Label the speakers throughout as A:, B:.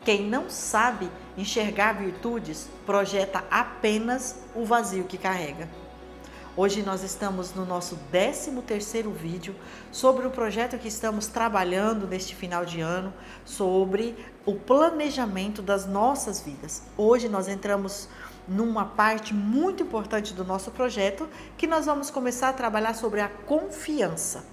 A: Quem não sabe enxergar virtudes projeta apenas o vazio que carrega. Hoje nós estamos no nosso 13º vídeo sobre o projeto que estamos trabalhando neste final de ano, sobre o planejamento das nossas vidas. Hoje nós entramos numa parte muito importante do nosso projeto, que nós vamos começar a trabalhar sobre a confiança.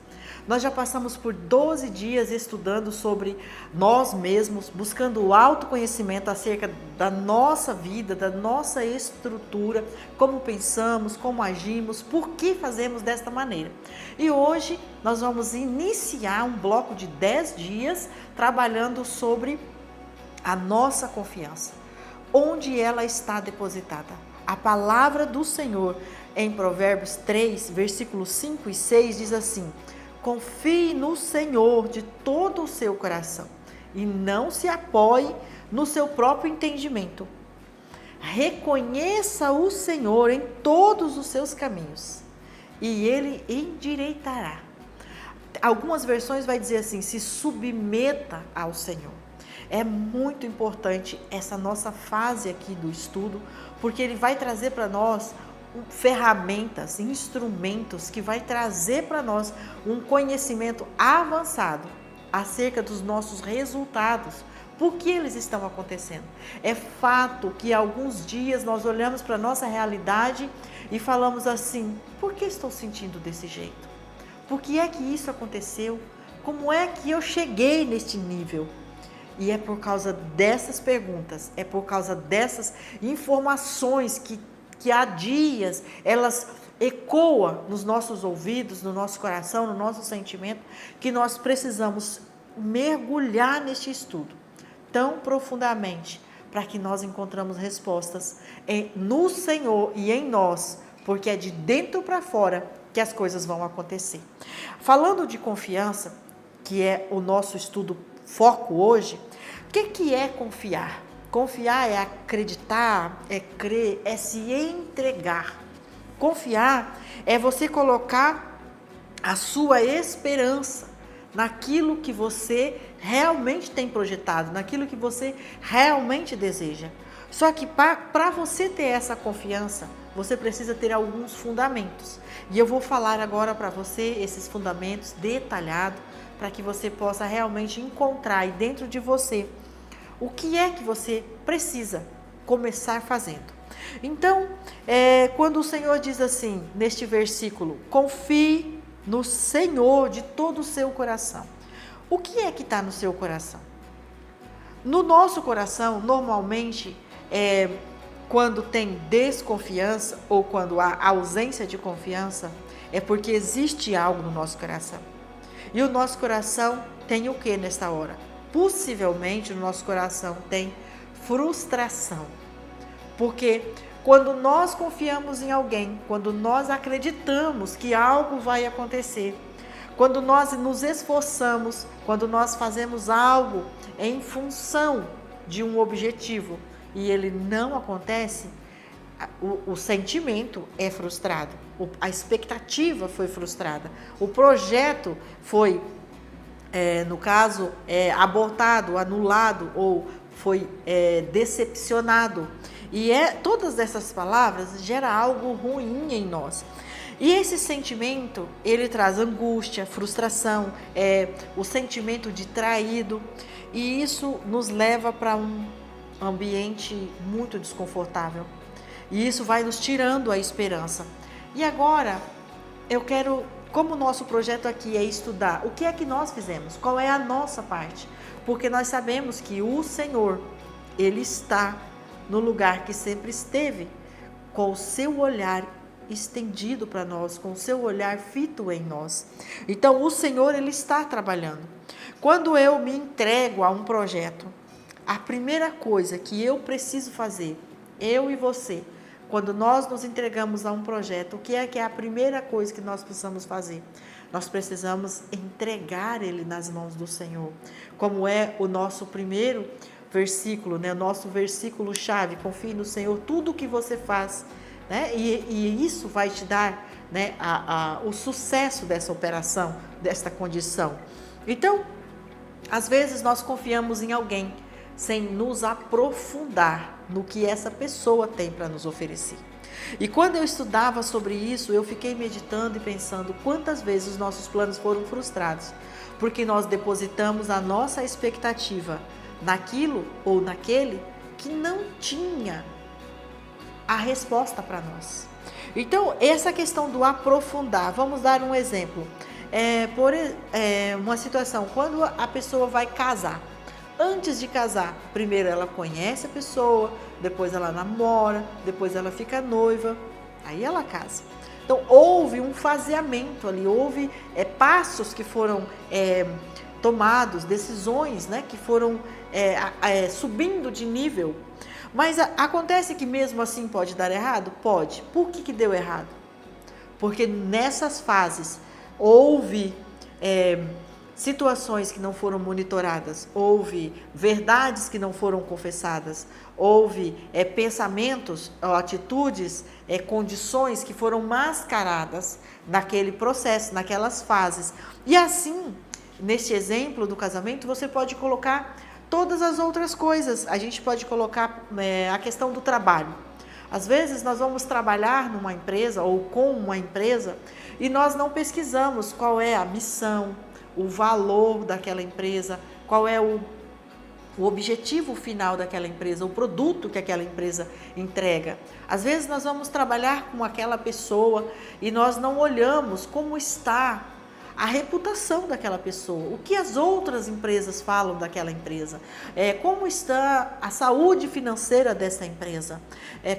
A: Nós já passamos por 12 dias estudando sobre nós mesmos, buscando o autoconhecimento acerca da nossa vida, da nossa estrutura, como pensamos, como agimos, por que fazemos desta maneira. E hoje nós vamos iniciar um bloco de 10 dias trabalhando sobre a nossa confiança. Onde ela está depositada? A palavra do Senhor em Provérbios 3, versículos 5 e 6 diz assim: confie no Senhor de todo o seu coração e não se apoie no seu próprio entendimento. Reconheça o Senhor em todos os seus caminhos e Ele endireitará. Algumas versões vai dizer assim: se submeta ao Senhor. É muito importante essa nossa fase aqui do estudo, porque Ele vai trazer para nós ferramentas, instrumentos que vai trazer para nós um conhecimento avançado acerca dos nossos resultados, por que eles estão acontecendo. É fato que há alguns dias nós olhamos para a nossa realidade e falamos assim: por que estou sentindo desse jeito? Por que é que isso aconteceu? Como é que eu cheguei neste nível? E é por causa dessas perguntas, é por causa dessas informações que há dias elas ecoam nos nossos ouvidos, no nosso coração, no nosso sentimento, que nós precisamos mergulhar neste estudo tão profundamente, para que nós encontramos respostas no Senhor e em nós, porque é de dentro para fora que as coisas vão acontecer. Falando de confiança, que é o nosso estudo foco hoje, o que é confiar? Confiar é acreditar, é crer, é se entregar. Confiar é você colocar a sua esperança naquilo que você realmente tem projetado, naquilo que você realmente deseja. Só que para você ter essa confiança, você precisa ter alguns fundamentos. E eu vou falar agora para você esses fundamentos detalhados, para que você possa realmente encontrar aí dentro de você o que é que você precisa começar fazendo. Então, quando o Senhor diz assim, neste versículo: confie no Senhor de todo o seu coração. O que é que está no seu coração? No nosso coração, normalmente, quando tem desconfiança ou quando há ausência de confiança, é porque existe algo no nosso coração. E o nosso coração tem o que nesta hora? Possivelmente no nosso coração tem frustração. Porque quando nós confiamos em alguém, quando nós acreditamos que algo vai acontecer, quando nós nos esforçamos, quando nós fazemos algo em função de um objetivo e ele não acontece, o sentimento é frustrado, a expectativa foi frustrada, o projeto foi no caso, abortado, anulado ou foi decepcionado. E todas essas palavras geram algo ruim em nós. E esse sentimento, ele traz angústia, frustração, o sentimento de traído. E isso nos leva para um ambiente muito desconfortável. E isso vai nos tirando a esperança. E agora, eu quero... Como o nosso projeto aqui é estudar o que é que nós fizemos, qual é a nossa parte, porque nós sabemos que o Senhor, Ele está no lugar que sempre esteve, com o seu olhar estendido para nós, com o seu olhar fito em nós. Então o Senhor, Ele está trabalhando. Quando eu me entrego a um projeto, a primeira coisa que eu preciso fazer, eu e você, quando nós nos entregamos a um projeto, o que é a primeira coisa que nós precisamos fazer? Nós precisamos entregar ele nas mãos do Senhor. Como é o nosso primeiro versículo, né? O nosso versículo-chave: confie no Senhor, tudo o que você faz, né? E isso vai te dar, né, o sucesso dessa operação, desta condição. Então, às vezes nós confiamos em alguém, sem nos aprofundar no que essa pessoa tem para nos oferecer. E quando eu estudava sobre isso, eu fiquei meditando e pensando quantas vezes os nossos planos foram frustrados, porque nós depositamos a nossa expectativa naquilo ou naquele que não tinha a resposta para nós. Então, essa questão do aprofundar, vamos dar um exemplo. Uma situação, quando a pessoa vai casar. Antes de casar, primeiro ela conhece a pessoa, depois ela namora, depois ela fica noiva, aí ela casa. Então, houve um faseamento ali, houve passos que foram tomados, decisões, né, que foram subindo de nível. Mas acontece que mesmo assim pode dar errado? Pode. Por que deu errado? Porque nessas fases houve situações que não foram monitoradas, houve verdades que não foram confessadas, houve pensamentos, atitudes, condições que foram mascaradas naquele processo, naquelas fases. E assim, neste exemplo do casamento, você pode colocar todas as outras coisas. A gente pode colocar a questão do trabalho. Às vezes nós vamos trabalhar numa empresa ou com uma empresa e nós não pesquisamos qual é a missão, o valor daquela empresa, qual é o objetivo final daquela empresa, o produto que aquela empresa entrega. Às vezes nós vamos trabalhar com aquela pessoa e nós não olhamos como está a reputação daquela pessoa, o que as outras empresas falam daquela empresa, como está a saúde financeira dessa empresa,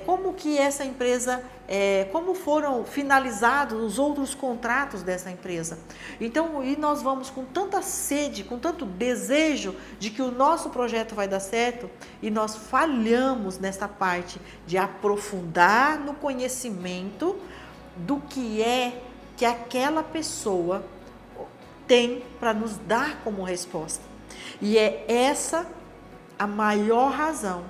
A: como que essa empresa, como foram finalizados os outros contratos dessa empresa. Então, e nós vamos com tanta sede, com tanto desejo de que o nosso projeto vai dar certo e nós falhamos nessa parte de aprofundar no conhecimento do que é que aquela pessoa tem para nos dar como resposta. E é essa a maior razão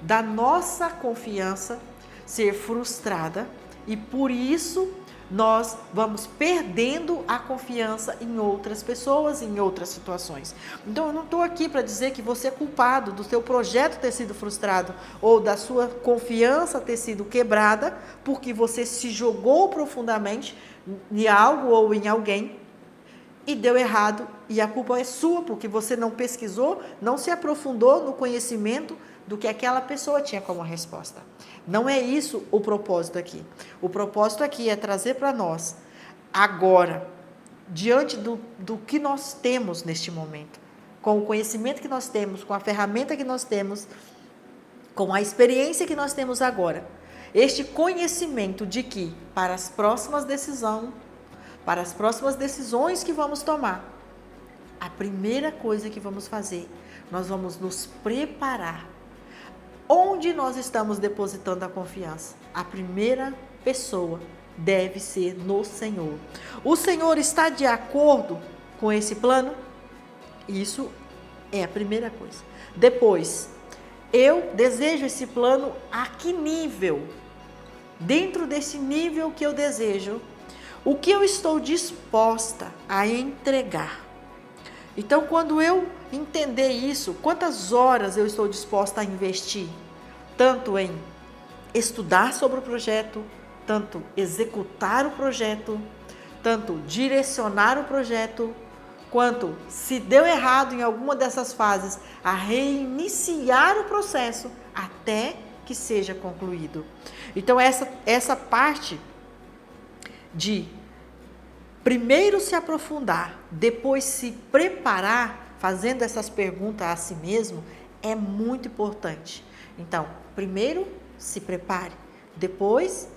A: da nossa confiança ser frustrada e por isso nós vamos perdendo a confiança em outras pessoas, em outras situações. Então eu não estou aqui para dizer que você é culpado do seu projeto ter sido frustrado ou da sua confiança ter sido quebrada porque você se jogou profundamente em algo ou em alguém e deu errado, e a culpa é sua, porque você não pesquisou, não se aprofundou no conhecimento do que aquela pessoa tinha como resposta. Não é isso o propósito aqui. O propósito aqui é trazer para nós, agora, diante do que nós temos neste momento, com o conhecimento que nós temos, com a ferramenta que nós temos, com a experiência que nós temos agora, este conhecimento de que, para as próximas decisões que vamos tomar, a primeira coisa que vamos fazer, nós vamos nos preparar. Onde nós estamos depositando a confiança? A primeira pessoa deve ser no Senhor. O Senhor está de acordo com esse plano? Isso é a primeira coisa. Depois, eu desejo esse plano a que nível? Dentro desse nível que eu desejo, o que eu estou disposta a entregar? Então, quando eu entender isso, quantas horas eu estou disposta a investir? Tanto em estudar sobre o projeto, tanto executar o projeto, tanto direcionar o projeto, quanto, se deu errado em alguma dessas fases, a reiniciar o processo até que seja concluído. Então, essa parte de primeiro se aprofundar, depois se preparar, fazendo essas perguntas a si mesmo, é muito importante. Então, primeiro se prepare, depois,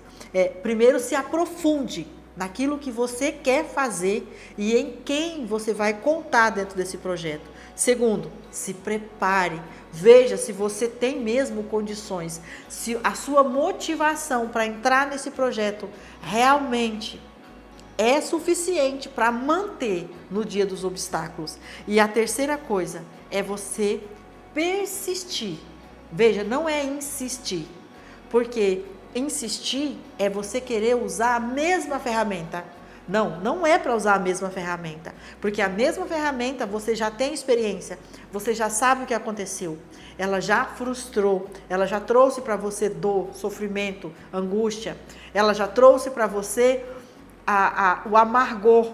A: primeiro se aprofunde naquilo que você quer fazer e em quem você vai contar dentro desse projeto. Segundo, se prepare, veja se você tem mesmo condições, se a sua motivação para entrar nesse projeto realmente é suficiente para manter no dia dos obstáculos. E a terceira coisa é você persistir. Veja, não é insistir, porque insistir é você querer usar a mesma ferramenta Não, não é para usar a mesma ferramenta, porque a mesma ferramenta você já tem experiência, você já sabe o que aconteceu, ela já frustrou, ela já trouxe para você dor, sofrimento, angústia, ela já trouxe para você o amargor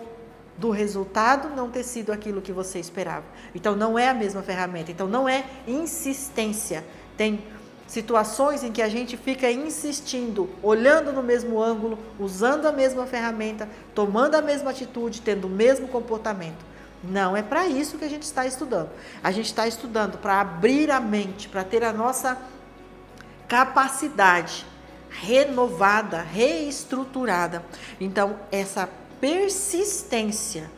A: do resultado não ter sido aquilo que você esperava. Então não é a mesma ferramenta, então não é insistência. Tem situações em que a gente fica insistindo, olhando no mesmo ângulo, usando a mesma ferramenta, tomando a mesma atitude, tendo o mesmo comportamento. Não é para isso que a gente está estudando. A gente está estudando para abrir a mente, para ter a nossa capacidade renovada, reestruturada. Então, essa persistência,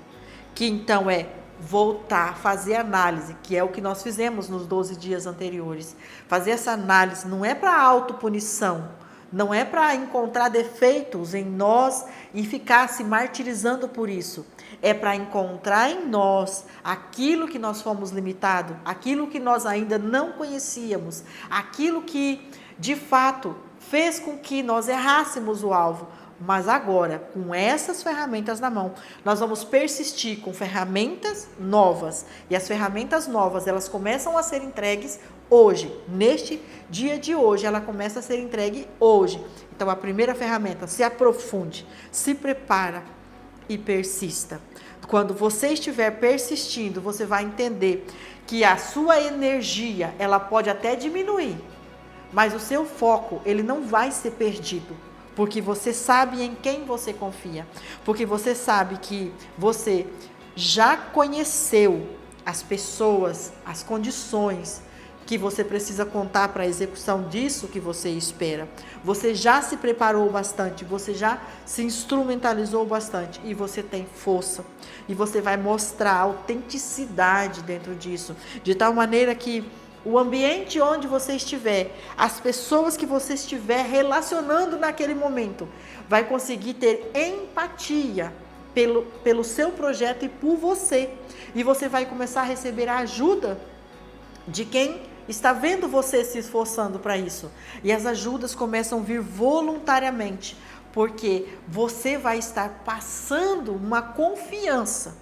A: que então é voltar, fazer análise, que é o que nós fizemos nos 12 dias anteriores. Fazer essa análise não é para autopunição, não é para encontrar defeitos em nós e ficar se martirizando por isso. É para encontrar em nós aquilo que nós fomos limitados, aquilo que nós ainda não conhecíamos, aquilo que, de fato, fez com que nós errássemos o alvo. Mas agora, com essas ferramentas na mão, nós vamos persistir com ferramentas novas. E as ferramentas novas, elas começam a ser entregues hoje. Neste dia de hoje, ela começa a ser entregue hoje. Então, a primeira ferramenta, se aprofunde, se prepara e persista. Quando você estiver persistindo, você vai entender que a sua energia, ela pode até diminuir, mas o seu foco, ele não vai ser perdido. Porque você sabe em quem você confia. Porque você sabe que você já conheceu as pessoas, as condições que você precisa contar para a execução disso que você espera. Você já se preparou bastante, você já se instrumentalizou bastante e você tem força. E você vai mostrar autenticidade dentro disso, de tal maneira que o ambiente onde você estiver, as pessoas que você estiver relacionando naquele momento, vai conseguir ter empatia pelo seu projeto e por você. E você vai começar a receber a ajuda de quem está vendo você se esforçando para isso. E as ajudas começam a vir voluntariamente, porque você vai estar passando uma confiança.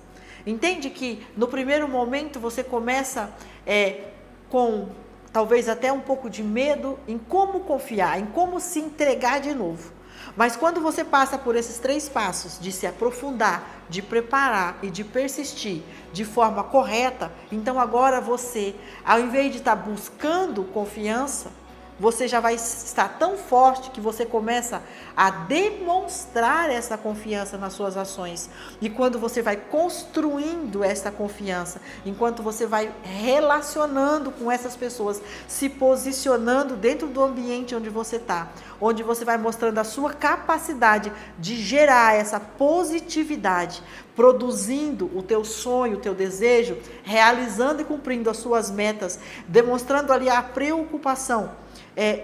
A: Entende que no primeiro momento você começa com talvez até um pouco de medo em como confiar, em como se entregar de novo. Mas quando você passa por esses 3 passos, de se aprofundar, de preparar e de persistir de forma correta, então agora você, ao invés de estar buscando confiança, você já vai estar tão forte que você começa a demonstrar essa confiança nas suas ações. E quando você vai construindo essa confiança, enquanto você vai relacionando com essas pessoas, se posicionando dentro do ambiente onde você está, onde você vai mostrando a sua capacidade de gerar essa positividade, produzindo o teu sonho, o teu desejo, realizando e cumprindo as suas metas, demonstrando ali a preocupação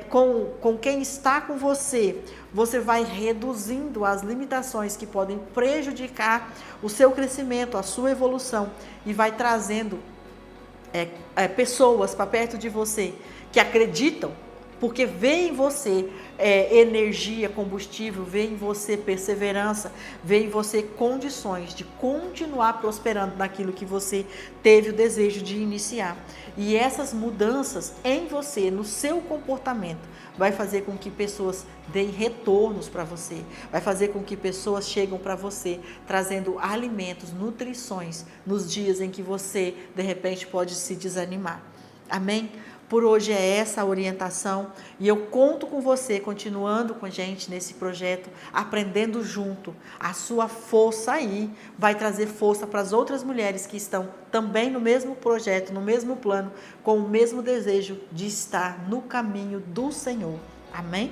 A: com quem está com você, você vai reduzindo as limitações que podem prejudicar o seu crescimento, a sua evolução, e vai trazendo pessoas para perto de você que acreditam, porque vê em você energia, combustível, vê em você perseverança, vê em você condições de continuar prosperando naquilo que você teve o desejo de iniciar. E essas mudanças em você, no seu comportamento, vai fazer com que pessoas deem retornos para você, vai fazer com que pessoas cheguem para você trazendo alimentos, nutrições nos dias em que você, de repente, pode se desanimar. Amém? Por hoje é essa a orientação e eu conto com você, continuando com a gente nesse projeto, aprendendo junto. A sua força aí vai trazer força para as outras mulheres que estão também no mesmo projeto, no mesmo plano, com o mesmo desejo de estar no caminho do Senhor. Amém?